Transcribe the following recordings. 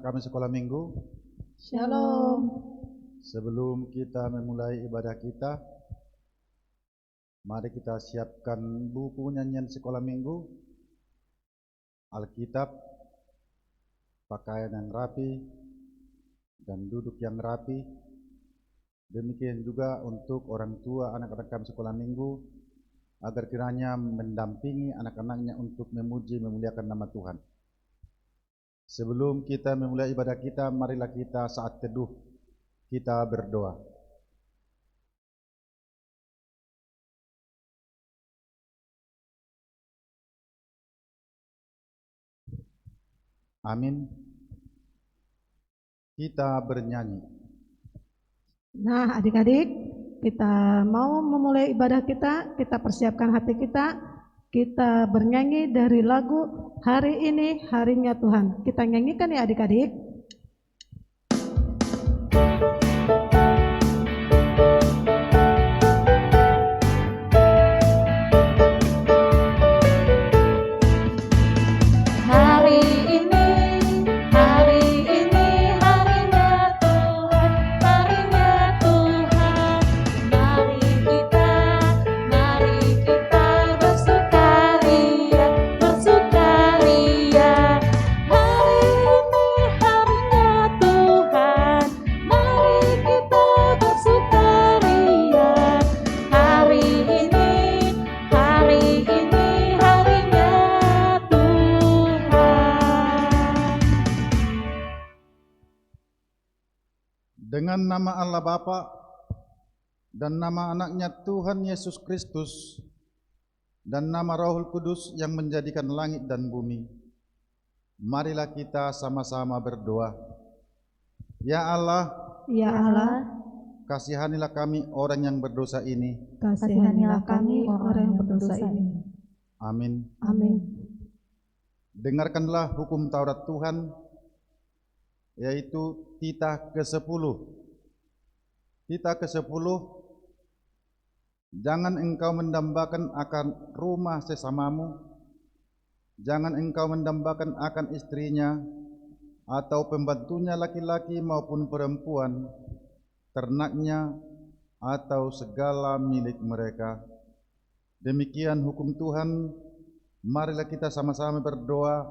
kami sekolah minggu. Shalom. Sebelum kita memulai ibadah kita, mari kita siapkan buku nyanyian sekolah minggu, Alkitab, pakaian yang rapi, dan duduk yang rapi. Demikian juga untuk orang tua anak-anak kami sekolah minggu, agar kiranya mendampingi anak-anaknya untuk memuji memuliakan nama Tuhan. Sebelum kita memulai ibadah kita, marilah kita saat teduh kita berdoa. Amin. Kita bernyanyi. Nah, adik-adik, kita mau memulai ibadah kita persiapkan hati kita bernyanyi dari lagu Hari Ini Harinya Tuhan. Kita nyanyikan ya adik-adik. Dengan nama Allah Bapa dan nama anaknya Tuhan Yesus Kristus dan nama Rohul Kudus yang menjadikan langit dan bumi, marilah kita sama-sama berdoa. Ya Allah, kasihanilah kami orang yang berdosa ini. Kasihanilah kami orang yang berdosa ini. Amin. Amin. Dengarkanlah hukum Taurat Tuhan, yaitu titah ke-10. Titah ke-10, jangan engkau mendambakan akan rumah sesamamu, jangan engkau mendambakan akan istrinya, atau pembantunya laki-laki maupun perempuan, ternaknya, atau segala milik mereka. Demikian hukum Tuhan. Marilah kita sama-sama berdoa,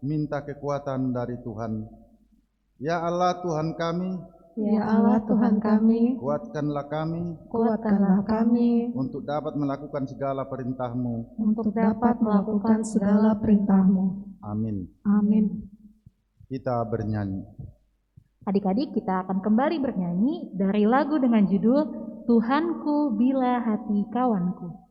minta kekuatan dari Tuhan. Ya Allah Tuhan kami, ya Allah Tuhan kami, kuatkanlah kami untuk dapat melakukan segala perintah-Mu. Amin. Amin. Kita bernyanyi. Adik-adik, kita akan kembali bernyanyi dari lagu dengan judul Tuhanku Bila Hati Kawanku.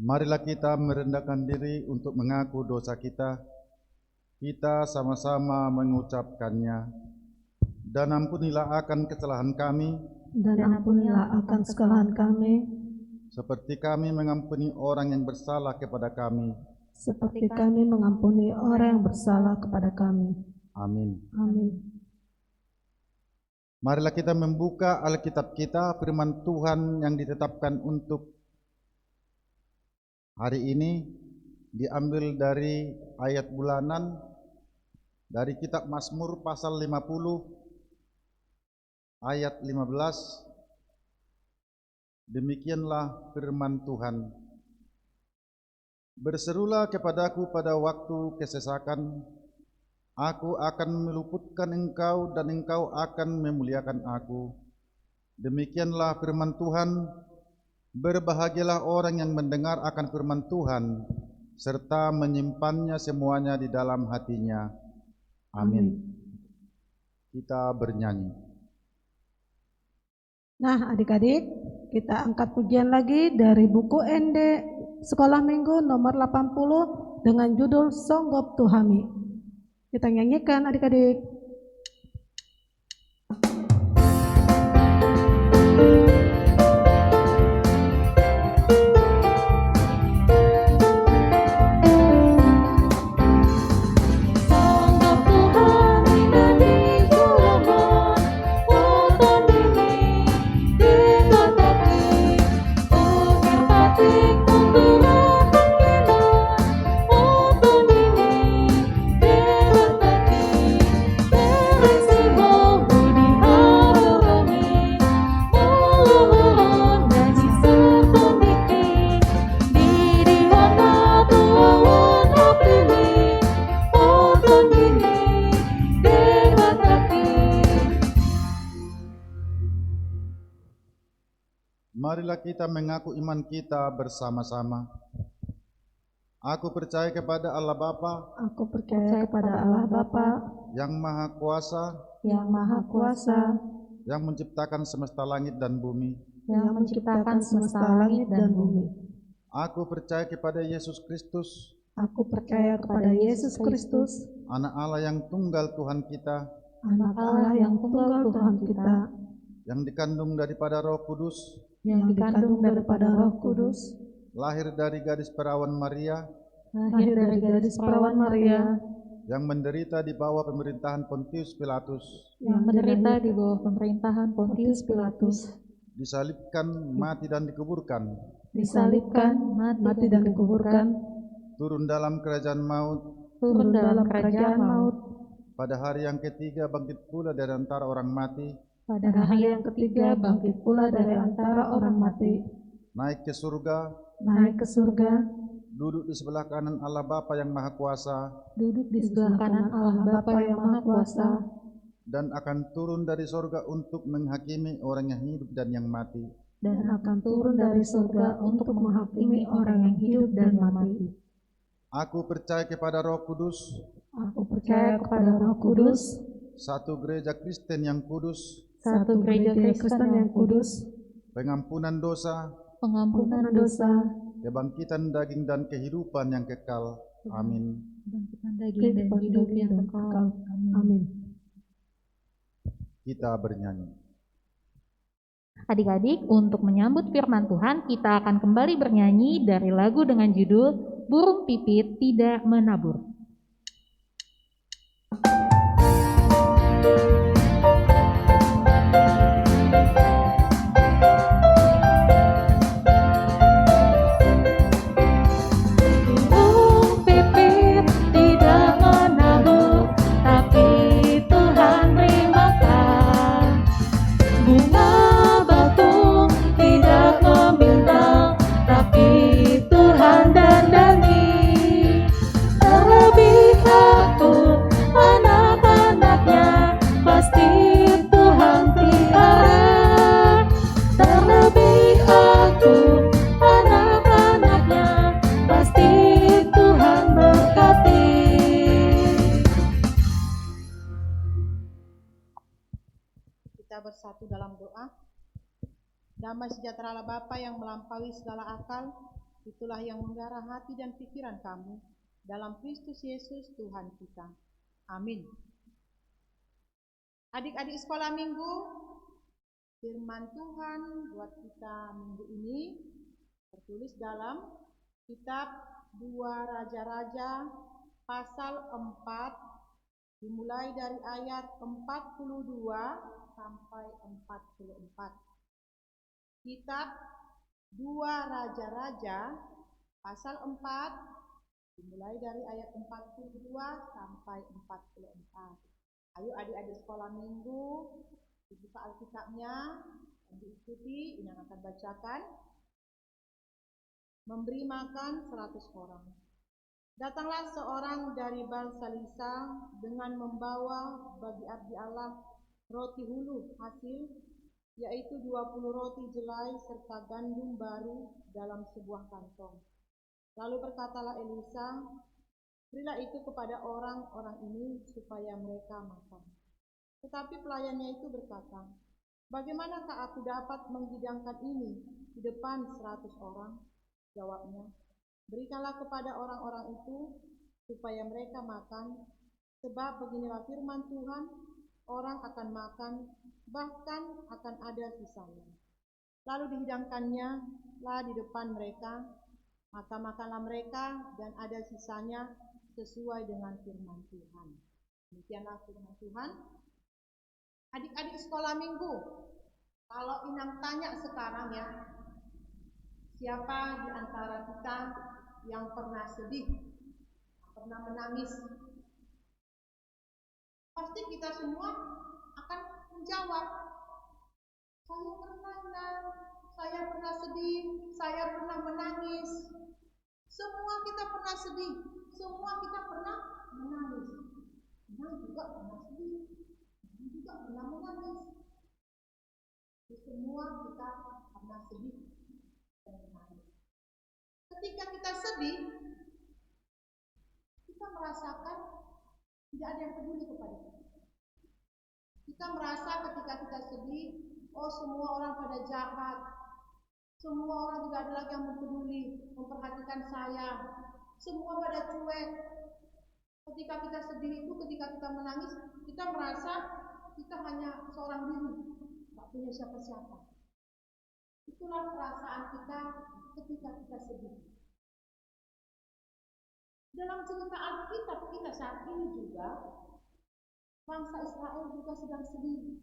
Marilah kita merendahkan diri untuk mengaku dosa kita. Kita sama-sama mengucapkannya. Dan ampunilah akan kesalahan kami, seperti kami mengampuni orang yang bersalah kepada kami. Amin. Amin. Marilah kita membuka Alkitab kita, firman Tuhan yang ditetapkan untuk hari ini, diambil dari ayat bulanan dari kitab Mazmur pasal 50 ayat 15. Demikianlah firman Tuhan. Berserulah kepadaku pada waktu kesesakan, aku akan meluputkan engkau dan engkau akan memuliakan aku. Demikianlah firman Tuhan. Berbahagialah orang yang mendengar akan firman Tuhan serta menyimpannya semuanya di dalam hatinya. Amin. Kita bernyanyi. Nah, adik-adik, kita angkat pujian lagi dari buku ND Sekolah Minggu nomor 80 dengan judul Songgop Tuhami. Kita nyanyikan adik-adik. Marilah kita mengaku iman kita bersama-sama. Aku percaya kepada Allah Bapa, Aku percaya kepada Allah Bapa yang Maha Kuasa, yang Maha Kuasa, yang menciptakan semesta langit dan bumi. yang menciptakan semesta langit dan bumi. Aku percaya kepada Yesus Kristus, Aku percaya kepada Yesus Kristus, Anak Allah yang tunggal Tuhan kita, Anak Allah yang tunggal Tuhan kita, yang dikandung daripada Roh Kudus, yang dikandung daripada Roh Kudus, lahir dari gadis perawan Maria, lahir dari gadis perawan Maria, yang menderita di bawah pemerintahan Pontius Pilatus, yang menderita di bawah pemerintahan Pontius Pilatus, disalibkan, mati dan dikuburkan, disalibkan, mati dan dikuburkan, turun dalam kerajaan maut, turun dalam kerajaan maut, pada hari yang ketiga bangkit pula dari antara orang mati, pada hari yang ketiga bangkit pula dari antara orang mati, naik ke surga, naik ke surga, duduk di sebelah kanan Allah Bapa yang Maha Kuasa, duduk di sebelah kanan Allah Bapa yang Maha Kuasa, dan akan turun dari surga untuk menghakimi orang yang hidup dan yang mati. dan akan turun dari surga untuk menghakimi orang yang hidup dan yang mati. Aku percaya kepada Roh Kudus, Aku percaya kepada Roh Kudus, satu gereja Kristen yang kudus, satu gereja Kristen yang kudus, pengampunan dosa, pengampunan dosa, kebangkitan daging dan kehidupan yang kekal. Amin. kebangkitan daging dan hidup yang kekal. Amin. Kita bernyanyi. Adik-adik, untuk menyambut firman Tuhan, kita akan kembali bernyanyi dari lagu dengan judul Burung Pipit Tidak Menabur. Burung pipit tidak menabur, tapi Tuhan beri makan. Bunga batu tidak meminta, tapi Tuhan dandani. Terlebih aku, anak-anaknya, pasti Tuhan pelihara. Terlebih aku, anak-anaknya, pasti Tuhan berkati. Kita bersatu dalam doa. Damai sejahtera Allah Bapa yang melampaui segala akal, itulah yang menggarah hati dan pikiran kamu dalam Kristus Yesus Tuhan kita. Amin. Adik-adik sekolah minggu, firman Tuhan buat kita minggu ini tertulis dalam kitab 2 Raja-Raja pasal 4 dimulai dari ayat 42 sampai 44. Kitab 2 Raja-Raja pasal 4 dimulai dari ayat 42 sampai 44. Ayo adik-adik sekolah minggu dibuka Alkitabnya dan diikuti. Ini yang akan bacakan. Memberi makan 100 orang. Datanglah seorang dari bangsa Lisa dengan membawa bagi abdi Allah roti hulu hasil yaitu 20 roti jelai serta gandum baru dalam sebuah kantong. Lalu berkatalah Elisa, berilah itu kepada orang-orang ini supaya mereka makan. Tetapi pelayannya itu berkata, bagaimanakah aku dapat menghidangkan ini di depan 100 orang? Jawabnya, berikanlah kepada orang-orang itu supaya mereka makan, sebab beginilah firman Tuhan, orang akan makan, bahkan akan ada sisanya. Lalu dihidangkannya lah di depan mereka, maka makanlah mereka dan ada sisanya sesuai dengan firman Tuhan. Demikianlah firman Tuhan. Adik-adik sekolah minggu, kalau Inang tanya sekarang ya, siapa di antara kita yang pernah sedih, pernah menangis? Pasti kita semua akan menjawab, saya pernah, saya pernah sedih, saya pernah menangis. Semua kita pernah sedih, semua kita pernah menangis. Inang juga pernah sedih, Inang juga pernah menangis. Semua kita pernah sedih dan menangis. Ketika kita sedih, kita merasakan tidak ada yang peduli kepada kita. Kita merasa ketika kita sedih, oh semua orang pada jahat, semua orang tidak ada lagi yang peduli, memperhatikan saya, semua pada cuek. Ketika kita sedih itu, ketika kita menangis, kita merasa kita hanya seorang diri, tak punya siapa-siapa. Itulah perasaan kita ketika kita sedih. Dalam cerita Alkitab kita saat ini juga, bangsa Israel juga sedang sedih.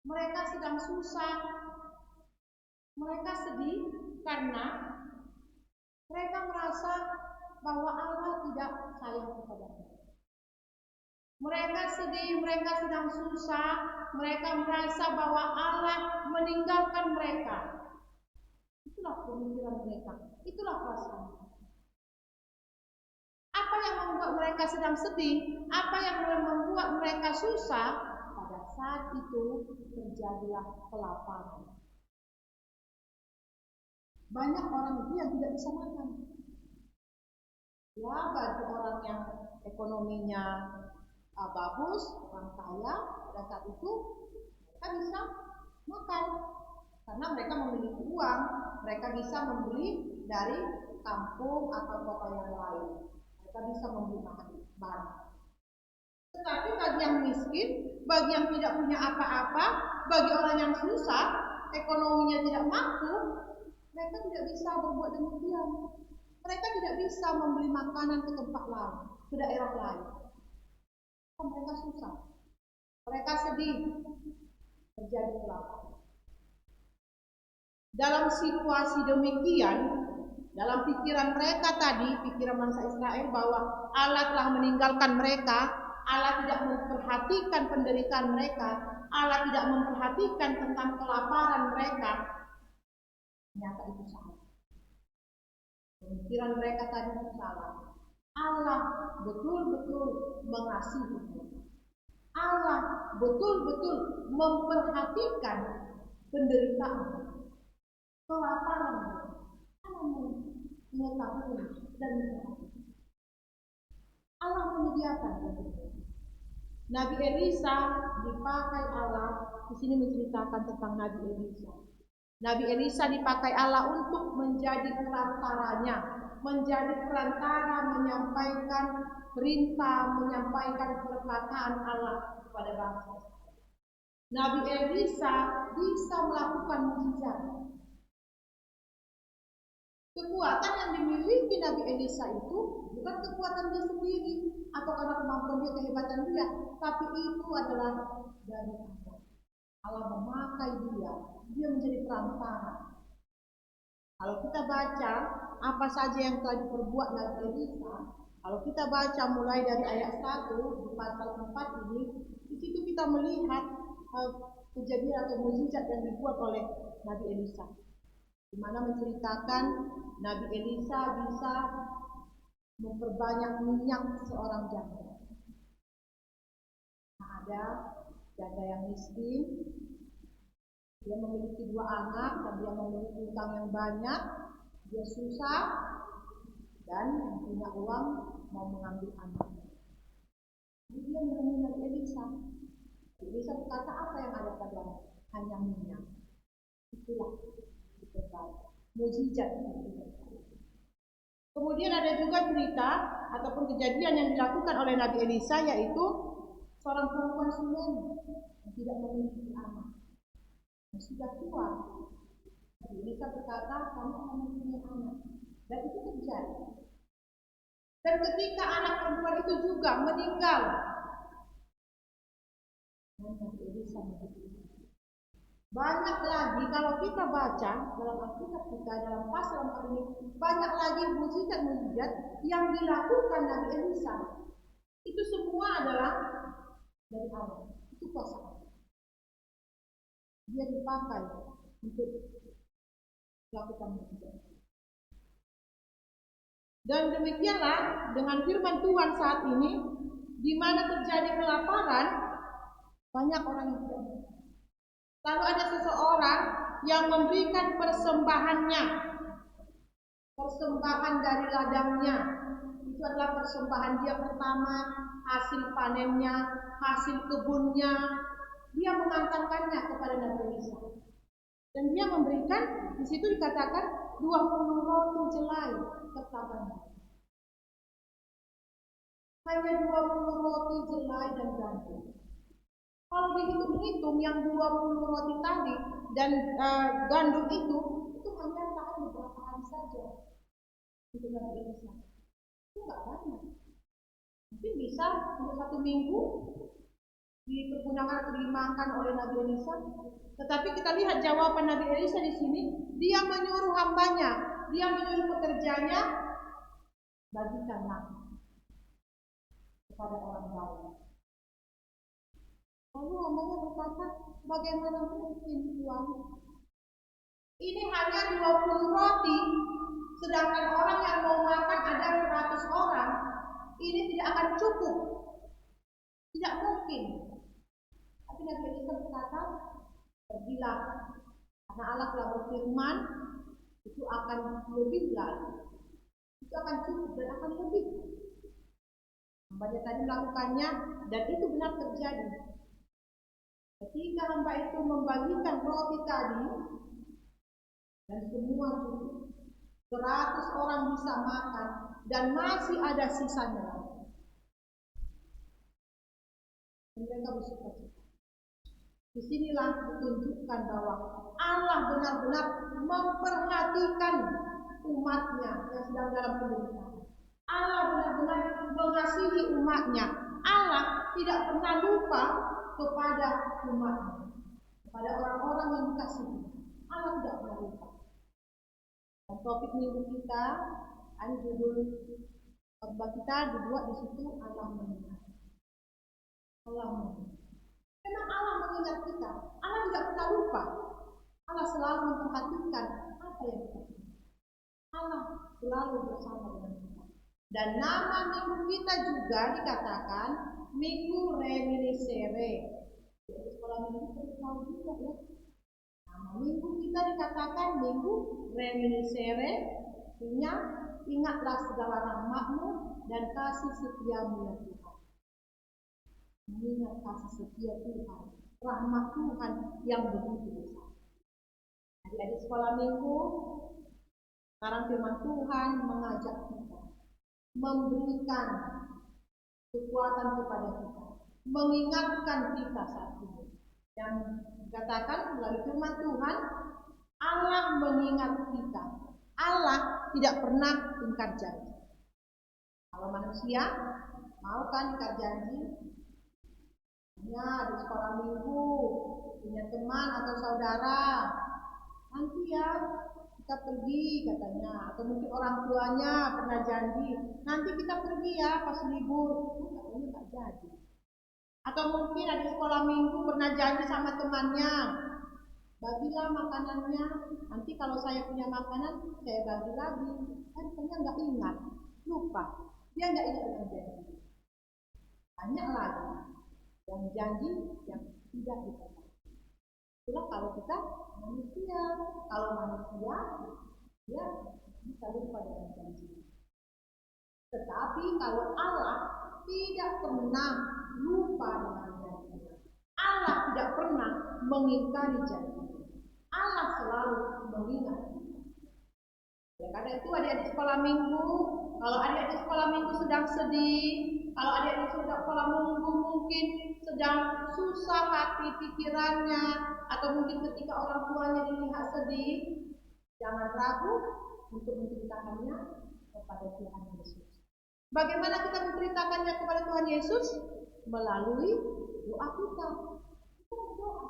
Mereka sedang susah. Mereka sedih karena mereka merasa bahwa Allah tidak sayang kepada mereka. Mereka sedih, mereka sedang susah, mereka merasa bahwa Allah meninggalkan mereka. Itulah pemikiran mereka, itulah perasaan mereka. Apa yang membuat mereka sedang sedih, apa yang membuat mereka susah, pada saat itu terjadilah kelaparan. Banyak orang itu yang tidak bisa makan. Ya, bagi orang yang ekonominya bagus, orang kaya, pada saat itu mereka bisa makan. Karena mereka memiliki uang, mereka bisa membeli dari kampung atau kota yang lain. Mereka bisa membeli bahan. Tetapi bagi yang miskin, bagi yang tidak punya apa-apa, bagi orang yang susah, ekonominya tidak mampu, mereka tidak bisa berbuat demikian. Mereka tidak bisa membeli makanan ke tempat lain, ke daerah lain. Mereka susah, mereka sedih, terjadi kelaparan. Dalam situasi demikian, dalam pikiran mereka tadi, pikiran bangsa Israel bahwa Allah telah meninggalkan mereka, Allah tidak memperhatikan penderitaan mereka, Allah tidak memperhatikan tentang kelaparan mereka. Ternyata itu salah. Pemikiran mereka tadi itu salah. Allah betul-betul mengasihi mereka. Allah betul-betul memperhatikan penderitaan mereka, kelaparan mereka. Allah mengetahui dan memperhatikan. Allah menyediakan bagi mereka. Nabi Elisa dipakai Allah. Di sini menceritakan tentang Nabi Elisa. Nabi Elisa dipakai Allah untuk menjadi perantaranya, menjadi perantara menyampaikan perintah, menyampaikan perkataan Allah kepada bangsa. Nabi Elisa bisa melakukan mukjizat. Kekuatan yang dimiliki Nabi Elisa itu bukan kekuatan dia sendiri atau karena kemampuan dia, kehebatan dia, tapi itu adalah dari Allah. Allah memakai dia menjadi perantara. Kalau kita baca apa saja yang telah diperbuat Nabi Elisa, kalau kita baca mulai dari ayat 1 di pasal 4 ini, di situ kita melihat kejadian atau mukjizat yang dibuat oleh Nabi Elisa, di mana menceritakan Nabi Elisa bisa memperbanyak minyak seorang janda. Nah, ada janda yang miskin, Dia memiliki 2 anak dan dia memiliki utang yang banyak. Dia susah dan punya uang mau mengambil anaknya. Jadi dia menemui Nabi Elisa. Elisa berkata, apa yang ada padamu? Hanya minyak. Itulah diperbaiki. Mujizat. Kemudian ada juga cerita ataupun kejadian yang dilakukan oleh Nabi Elisa, yaitu seorang perempuan Suneni yang tidak memiliki anak, yang sudah tua. Nabi Elisa berkata, kamu akan mempunyai anak, dan itu terjadi. Dan ketika anak perempuan itu juga meninggal, Nabi Elisa meninggal. Banyak lagi kalau kita baca dalam Alkitab kita, dalam pasal 4 ini, banyak lagi mujizat-mujizat yang dilakukan Nabi Elisa. Itu semua adalah dari Allah. Itu kuasa Allah. Dia dipakai untuk melakukan mujizat. Dan demikianlah dengan firman Tuhan saat ini, di mana terjadi kelaparan, banyak orang yang tidak. Lalu ada seseorang yang memberikan persembahannya, persembahan dari ladangnya. Itu adalah persembahan dia pertama, hasil panennya, hasil kebunnya. Dia mengantarkannya kepada Nabi Elisa. Dan dia memberikan, di situ dikatakan 20 roti jelai kepadanya. Hanya 20 roti jelai dan gandum. Kalau dihitung-hitung yang 20 roti tadi dan gandum itu hanya tahan beberapa hari saja untuk Nabi Elisa. Itu nggak banyak. Mungkin bisa untuk 1 minggu dipergunakan atau dimakan oleh Nabi Elisa. Tetapi kita lihat jawaban Nabi Elisa di sini, dia menyuruh hambanya, dia menyuruh pekerjanya, bagikanlah kepada orang lain. Lalu hambanya berkata, bagaimana mungkin Tuhan? Ini hanya 20 roti, sedangkan orang yang mau makan ada 100 orang. Ini tidak akan cukup. Tidak mungkin. Tapi Nabi Elisa berkata, pergilah, karena Allah telah berfirman, itu akan lebih lagi. Itu akan cukup dan akan lebih. Hambanya tadi melakukannya, dan itu benar terjadi. Ketika hamba itu membagikan roti tadi, dan semua cukup, 100 orang bisa makan, dan masih ada sisanya. Mereka bersuka-cita. Disinilah ditunjukkan bahwa Allah benar-benar memperhatikan umatnya yang sedang dalam penderitaan. Allah benar-benar mengasihi umatnya. Allah tidak pernah lupa kepada umatnya, kepada orang-orang yang dikasihi. Allah tidak pernah lupa. Dan topik minggu kita, judul khotbah kita dibuat di situ, Allah mengingat. Allah mengingat. Memang Allah mengingat kita. Allah tidak pernah lupa. Allah selalu memperhatikan apa yang kita lakukan. Allah selalu bersama dengan kita. Dan nama minggu kita juga dikatakan Minggu Reminiscere. Jadi sekolah minggu kita tahu juga ya. Nama minggu kita dikatakan Minggu Reminiscere. Artinya ingatlah segala rahmat-Mu dan kasih setia-Mu ya Tuhan. Mengingat kasih setia Tuhan, rahmat Tuhan yang begitu besar. Adik-adik sekolah minggu, sekarang firman Tuhan mengajak kita, memberikan kekuatan kepada kita, mengingatkan kita saat ini. Yang dikatakan melalui firman Tuhan, Allah mengingat kita. Allah tidak pernah ingkar janji. Kalau manusia mau kan ingkar janji? Ya, di sekolah minggu punya teman atau saudara, nanti ya kita pergi katanya, atau mungkin orang tuanya pernah janji nanti kita pergi ya pas libur, katanya nggak jadi. Atau mungkin ada sekolah minggu pernah janji sama temannya, bagilah makanannya, nanti kalau saya punya makanan saya bagi lagi. Kan ternyata nggak ingat, lupa, dia nggak ingat dengan janji. Banyak lagi yang janji yang tidak ditepati. Itulah kalau kita manusia. Kalau manusia, dia bisa lupa dengan janji. Tetapi kalau Allah tidak pernah lupa dengan janji. Allah tidak pernah mengingkari janji. Allah selalu mengingat. Ya, karena itu adik-adik sekolah minggu, kalau adik-adik sekolah minggu sedang sedih, kalau adik-adik sekolah minggu mungkin sedang susah hati pikirannya, atau mungkin ketika orang tuanya dilihat sedih, jangan ragu untuk menceritakannya kepada Tuhan Yesus. Bagaimana kita menceritakannya kepada Tuhan Yesus? Melalui doa kita. Kita berdoa.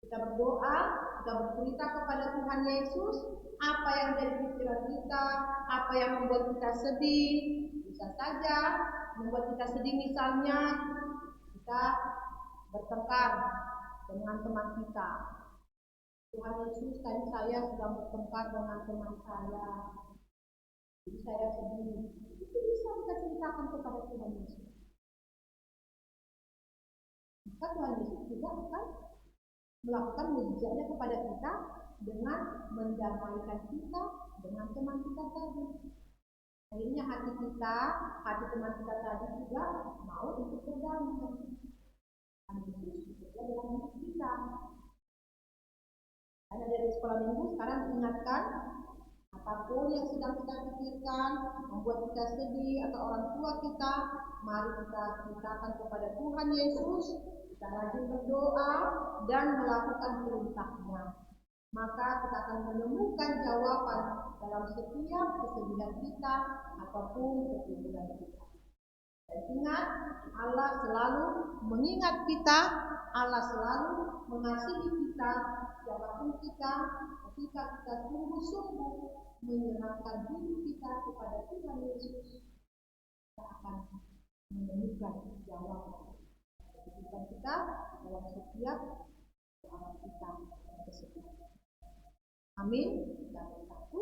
Kita berdoa, kita bercerita kepada Tuhan Yesus apa yang menjadi pikiran kita, apa yang membuat kita sedih. Bisa saja membuat kita sedih, misalnya kita bertengkar dengan teman kita. Tuhan Yesus, tadi saya sedang bertengkar dengan teman saya, jadi saya sedih. Itu bisa kita ceritakan kepada Tuhan Yesus. Maka Tuhan Yesus juga akan melakukan mujizatnya kepada kita dengan mendamaikan kita dengan teman kita tadi. Akhirnya hati kita, hati teman kita tadi juga mau untuk berdamai. Tuhan Yesus bekerja dalam hidup kita. Dan dari sekolah minggu sekarang diingatkan, apapun yang sedang kita pikirkan, membuat kita sedih atau orang tua kita, mari kita ceritakan kepada Tuhan Yesus. Kita rajin berdoa dan melakukan perintahnya. Maka kita akan menemukan jawaban dalam setiap kesedihan kita ataupun ketiduran kita. Dan ingat, Allah selalu mengingat kita, Allah selalu mengasihi kita, siapapun kita, ketika kita sungguh-sungguh menyerahkan diri kita kepada Tuhan Yesus, kita akan menemukan jawaban kehidupan kita dalam setiap doa kita dan kesedihan. Amin. Dan satu,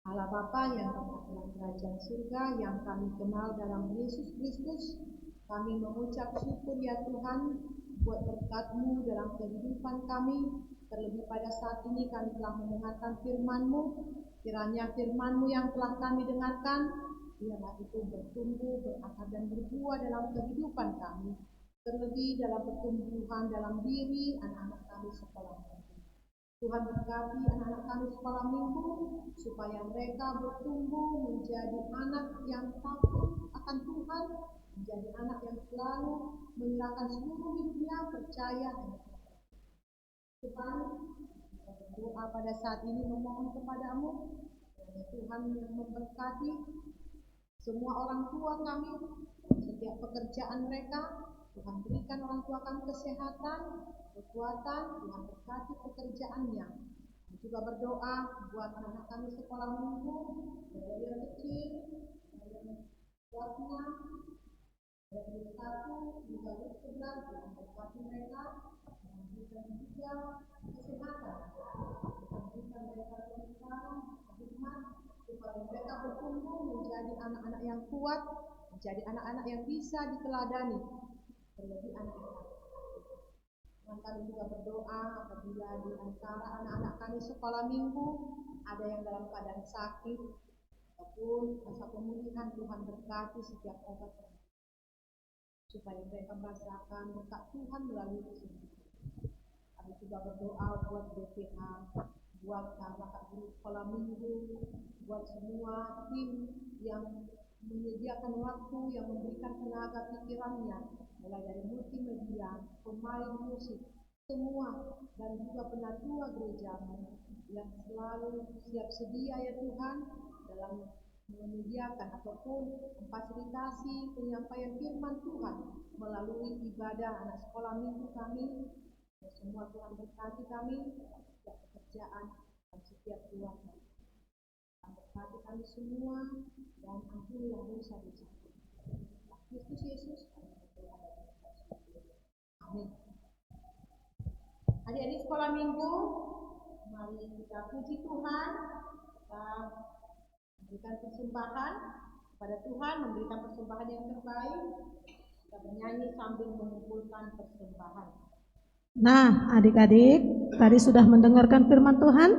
Allah Bapa yang terhormat dalam kerajaan surga yang kami kenal dalam Yesus Kristus, kami mengucap syukur ya Tuhan buat berkat-Mu dalam kehidupan kami. Terlebih pada saat ini kami telah mendengarkan firman-Mu. Kiranya firman-Mu yang telah kami dengarkan, biarlah itu bertumbuh, berakar dan berbuah dalam kehidupan kami. Terlebih dalam pertumbuhan dalam diri anak-anak kami sekolah minggu. Tuhan berkati anak-anak kami sekolah minggu, supaya mereka bertumbuh menjadi anak yang takut akan Tuhan, menjadi anak yang selalu menyerahkan seluruh hidupnya, percaya dan Tuhan, kita berdoa pada saat ini memohon kepadamu, Tuhan yang memberkati semua orang tua kami, setiap pekerjaan mereka. Tuhan berikan orang tua kami kesehatan, kekuatan, Tuhan berkati pekerjaannya. Kami juga berdoa buat anak kami sekolah minggu, dari yang kecil, dari yang kelasnya, dari satu hingga yang 11, Tuhan berkati mereka, Tuhan berikan juga kesehatan, Tuhan berikan mereka kebesaran, hikmat, supaya mereka bertumbuh menjadi anak-anak yang kuat, menjadi anak-anak yang bisa diteladani. Terlebih anak-anak. Dan kami juga berdoa apabila di antara anak-anak kami sekolah minggu ada yang dalam keadaan sakit ataupun masa pemulihan, Tuhan berkati setiap obat supaya mereka merasakan berkat Tuhan melalui kesembuhan. Kami juga berdoa buat BPH, buat kakak guru sekolah minggu, buat semua tim yang menyediakan waktu, yang memberikan tenaga pikirannya, mulai dari multimedia, pemain musik, semua, dan juga penatua gerejamu yang selalu siap sedia ya Tuhan dalam menyediakan ataupun memfasilitasi penyampaian firman Tuhan melalui ibadah anak sekolah minggu kami. Dan semua Tuhan berkati kami, setiap pekerjaan dan setiap keluarga. Tuhan berkati kami semua dan ampunilah dosa-dosa. Kristus Yesus. Amin. Adik-adik sekolah minggu, mari kita puji Tuhan, kita memberikan persembahan kepada Tuhan, memberikan persembahan yang terbaik. Kita bernyanyi sambil mengumpulkan persembahan. Nah, adik-adik, tadi sudah mendengarkan firman Tuhan.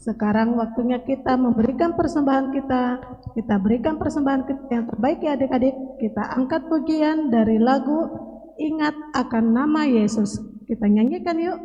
Sekarang waktunya kita memberikan persembahan kita. Kita berikan persembahan kita yang terbaik ya adik-adik. Kita angkat pujian dari lagu Ingat Akan Nama Yesus. Kita nyanyikan yuk.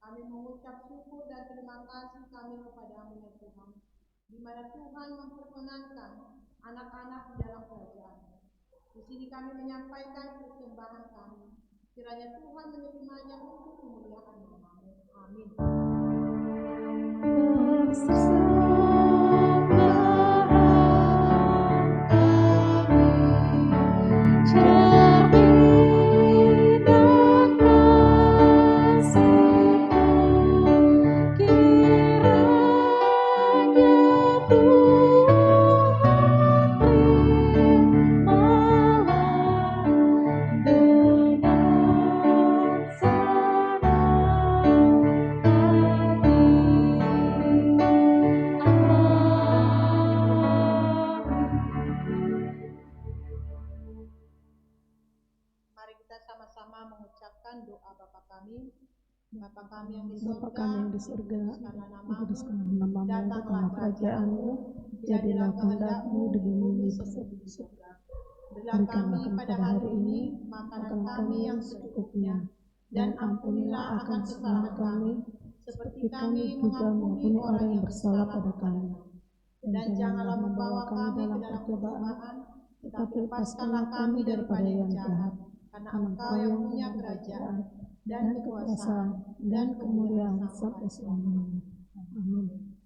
Kami mengucap syukur dan terima kasih kami kepada-Mu ya Tuhan, di mana Tuhan memperkenankan anak-anak di dalam kerajaan. Di sini kami menyampaikan persembahan kami. Kiranya Tuhan menerimanya untuk kemuliaan nama-Mu. Amin. Bapa kami yang di surga, kuduskanlah namamu, datanglah kerajaan-Mu, jadilah kehendak-Mu di bumi seperti di surga. Berikanlah kami pada hari ini makanan kami yang secukupnya, dan ampunilah akan kesalahan kami, seperti kami juga mengampuni orang yang bersalah pada kami. Dan janganlah membawa kami ke dalam percobaan, tetapi lepaskanlah kami daripada yang jahat, karena Engkau yang punya kerajaan, dan kekuasaan, dan kemuliaan sampai selamanya. Amin.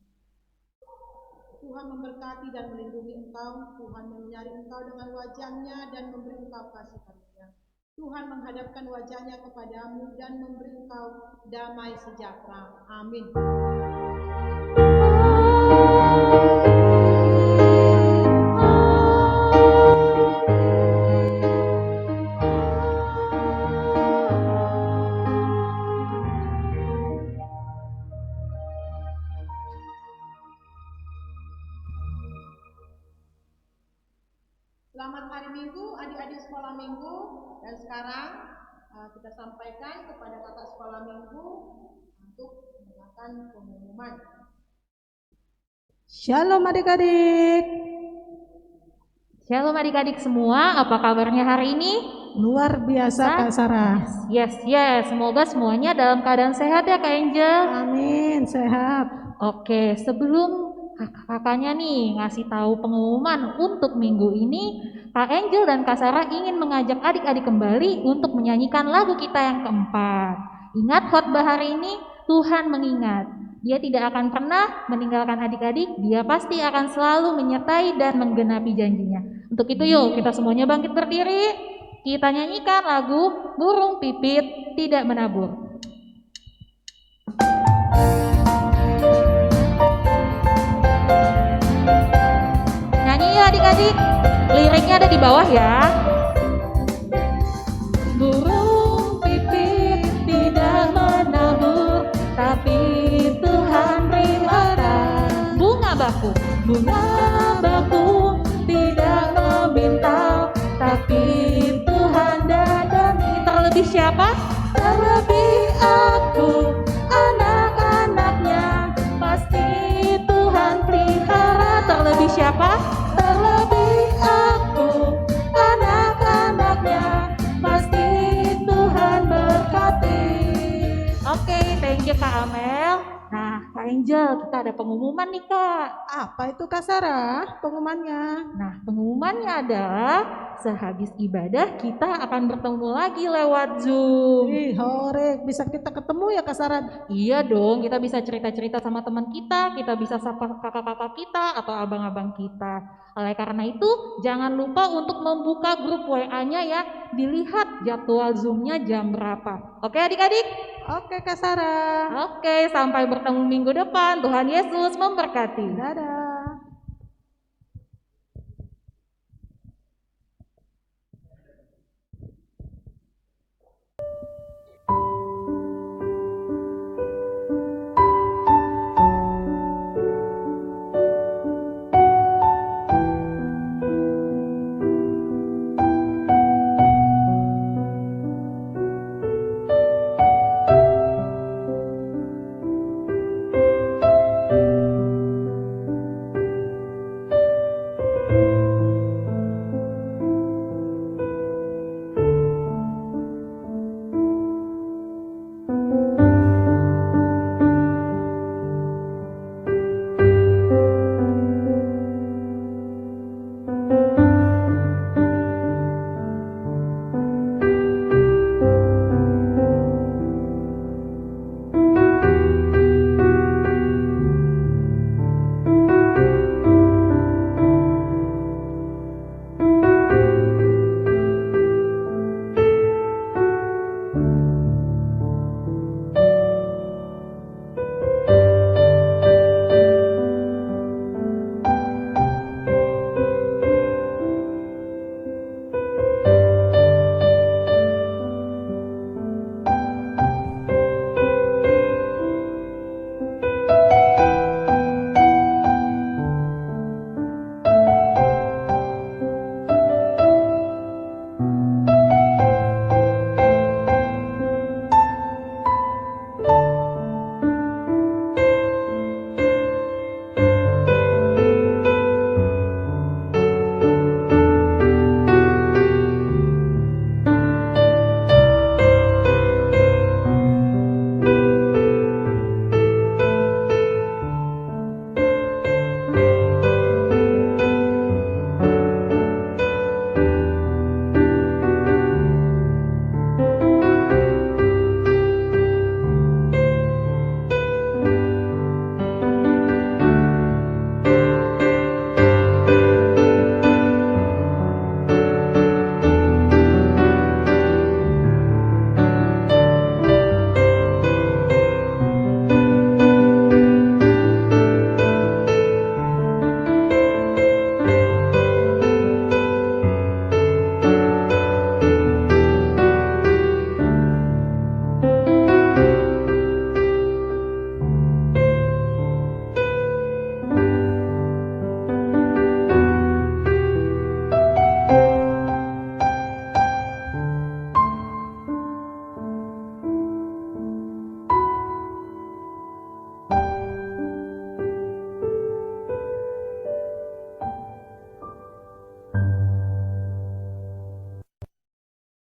Tuhan memberkati dan melindungi engkau. Tuhan menyinari engkau dengan wajah-Nya dan memberi engkau kasih karunia. Tuhan menghadapkan wajah-Nya kepadamu dan memberi engkau damai sejahtera. Amin. Selamat hari Minggu, adik-adik sekolah Minggu. Dan sekarang kita sampaikan kepada kakak sekolah Minggu untuk melakukan pengumuman. Shalom adik-adik. Shalom adik-adik semua, apa kabarnya hari ini? Luar biasa Kak Sarah. Yes, semoga semuanya dalam keadaan sehat ya Kak Angel. Amin, sehat. Oke, sebelum kakaknya nih ngasih tahu pengumuman untuk minggu ini, Kak Angel dan Kak Sarah ingin mengajak adik-adik kembali untuk menyanyikan lagu kita yang keempat. Ingat khotbah hari ini, Tuhan mengingat. Dia tidak akan pernah meninggalkan adik-adik, Dia pasti akan selalu menyertai dan menggenapi janjinya. Untuk itu yuk kita semuanya bangkit berdiri, kita nyanyikan lagu Burung Pipit Tidak Menabur. Nyanyi ya adik-adik, liriknya ada di bawah ya. Burung pipit tidak menabur, tapi Tuhan beri makan. Bunga baku tidak membintang, tapi Tuhan dadani. Terlebih siapa? Terlebih aku, anak-anaknya, pasti Tuhan pelihara. Terlebih siapa? Terlebih Angel, kita ada pengumuman nih Kak. Apa itu Kak Sarah pengumumannya? Nah, pengumumannya adalah sehabis ibadah kita akan bertemu lagi lewat Zoom. Ih, hore, bisa kita ketemu ya Kak Sarah? Iya dong, kita bisa cerita-cerita sama teman kita bisa sapa kakak-kakak kita atau abang-abang kita. Oleh karena itu, jangan lupa untuk membuka grup WA-nya ya, dilihat jadwal Zoom-nya jam berapa. Oke adik-adik? Oke Kak Sarah. Oke, sampai bertemu minggu depan. Tuhan Yesus memberkati. Dadah.